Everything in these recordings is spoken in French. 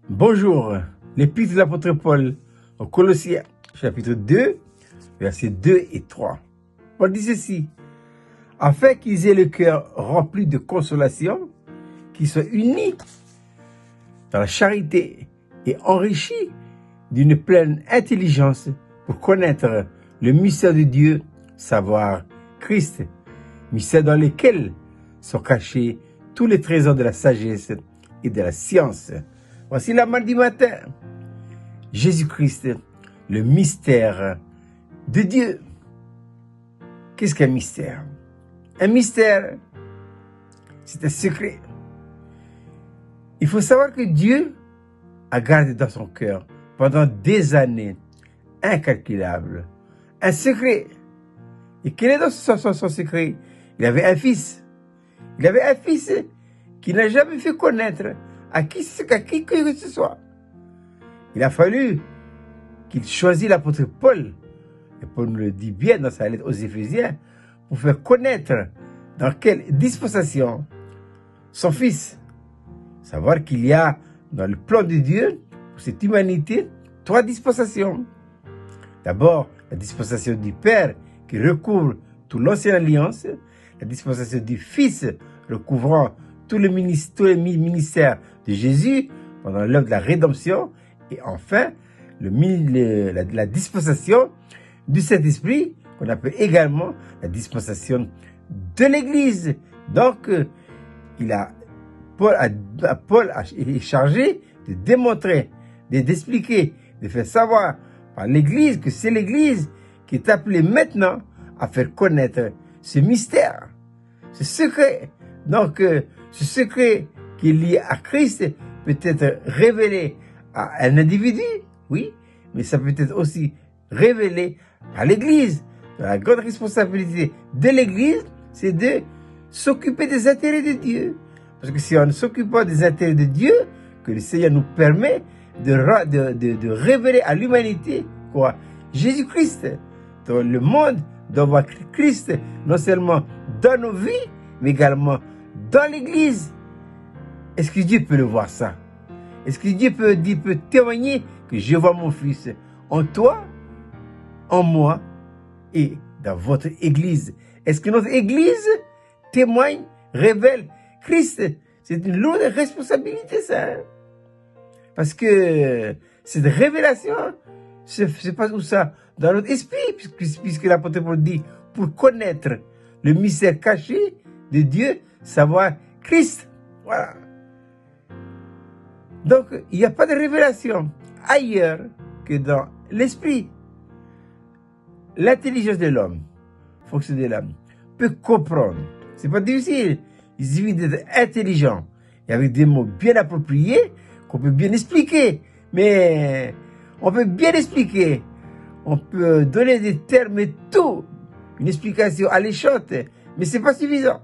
Bonjour, l'épître de l'apôtre Paul aux Colossiens, chapitre 2, versets 2 et 3. Paul dit ceci: afin qu'ils aient le cœur rempli de consolation, qu'ils soient unis dans la charité et enrichis d'une pleine intelligence pour connaître le mystère de Dieu, savoir Christ, mystère dans lequel sont cachés tous les trésors de la sagesse et de la science. Voici la mardi matin. Jésus-Christ, le mystère de Dieu. Qu'est-ce qu'un mystère? Un mystère, c'est un secret. Il faut savoir que Dieu a gardé dans son cœur pendant des années incalculable un secret. Et quel est donc son secret? Il avait un fils. Il avait un fils qui n'a jamais fait connaître à qui que ce soit. Il a fallu qu'il choisisse l'apôtre Paul, et Paul nous le dit bien dans sa lettre aux Éphésiens, pour faire connaître dans quelle dispensation son fils. Savoir qu'il y a dans le plan de Dieu, pour cette humanité, 3 dispensations. D'abord, la dispensation du Père qui recouvre toute l'ancienne alliance, la dispensation du Fils recouvrant tous les ministères de Jésus pendant l'œuvre de la rédemption, et enfin la dispensation du Saint-Esprit qu'on appelle également la dispensation de l'Église. Donc, Paul est chargé de démontrer, d'expliquer, de faire savoir par l'Église que c'est l'Église qui est appelée maintenant à faire connaître ce mystère, ce secret. Donc, ce secret qui est lié à Christ peut être révélé à un individu, oui, mais ça peut être aussi révélé à l'Église. La grande responsabilité de l'Église, c'est de s'occuper des intérêts de Dieu. Parce que c'est en s'occupant des intérêts de Dieu que le Seigneur nous permet de révéler à l'humanité quoi? Jésus-Christ. Donc le monde doit voir Christ non seulement dans nos vies, mais également dans l'Église. Est-ce que Dieu peut le voir ça? Est-ce que Dieu peut témoigner que je vois mon Fils en toi, en moi et dans votre Église? Est-ce que notre Église témoigne, révèle Christ? C'est une lourde responsabilité, ça. Parce que cette révélation se passe où ça? Dans notre esprit, puisque l'apôtre Paul dit, pour connaître le mystère caché de Dieu, savoir Christ. Voilà. Donc, il n'y a pas de révélation ailleurs que dans l'esprit. L'intelligence de l'homme, fonction de l'âme, peut comprendre. C'est pas difficile. Il suffit d'être intelligent et avec des mots bien appropriés qu'on peut bien expliquer. Mais on peut bien expliquer. On peut donner des termes et tout. Une explication alléchante. Mais c'est pas suffisant.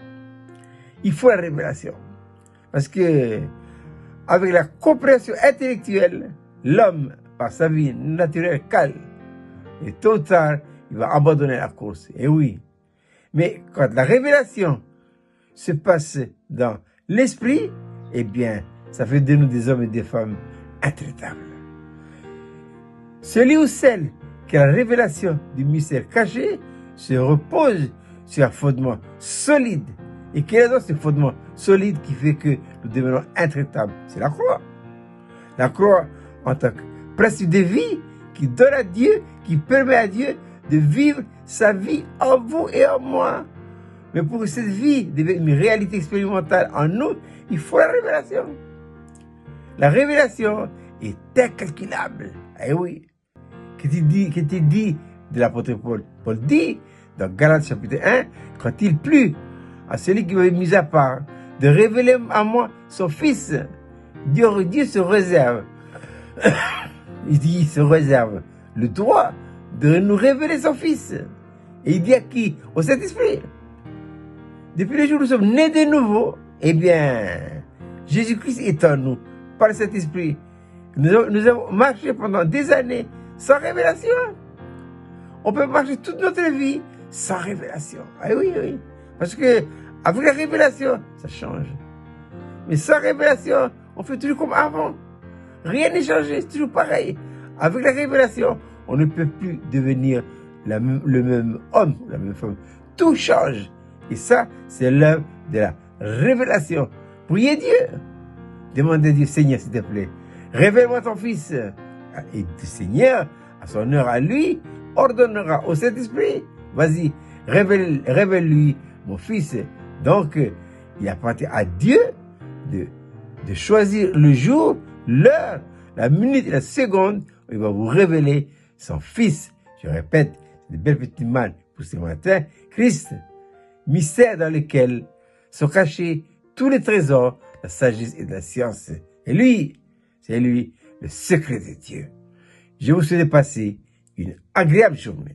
Il faut la révélation. Parce que avec la compréhension intellectuelle, l'homme, par sa vie naturelle, calme. Et tôt ou tard, il va abandonner la course. Et oui. Mais quand la révélation se passe dans l'esprit, eh bien, ça fait de nous des hommes et des femmes intraitables. Celui ou celle qui a la révélation du mystère caché se repose sur un fondement solide. Et quel est donc ce fondement solide qui fait que nous devenons intraitables? C'est la croix. La croix en tant que principe de vie qui donne à Dieu, qui permet à Dieu de vivre sa vie en vous et en moi. Mais pour que cette vie devienne une réalité expérimentale en nous, il faut la révélation. La révélation est incalculable. Eh oui. Qu'est-il dit de l'apôtre Paul? Paul dit dans Galates chapitre 1, quand il plut à celui qui m'avait mis à part de révéler à moi son Fils, Dieu se réserve. Il se réserve le droit de nous révéler son Fils. Et il dit à qui? Au Saint-Esprit. Depuis le jour où nous sommes nés de nouveau, eh bien, Jésus-Christ est en nous, par le Saint-Esprit. Nous avons marché pendant des années sans révélation. On peut marcher toute notre vie sans révélation. Ah oui, oui. Parce que avec la révélation, ça change. Mais sans révélation, on fait toujours comme avant. Rien n'est changé, c'est toujours pareil. Avec la révélation, on ne peut plus devenir le même homme, la même femme. Tout change. Et ça, c'est l'œuvre de la révélation. Priez Dieu. Demandez à Dieu, Seigneur, s'il te plaît, révèle-moi ton fils. Et le Seigneur, à son heure à lui, ordonnera au Saint-Esprit, vas-y, révèle-lui mon fils. Donc, il appartient à Dieu de choisir le jour, l'heure, la minute et la seconde où il va vous révéler son fils. Je répète, c'est de belles petites mains pour ce matin. Christ, mystère dans lequel sont cachés tous les trésors de la sagesse et de la science. Et lui, c'est lui, le secret de Dieu. Je vous souhaite de passer une agréable journée.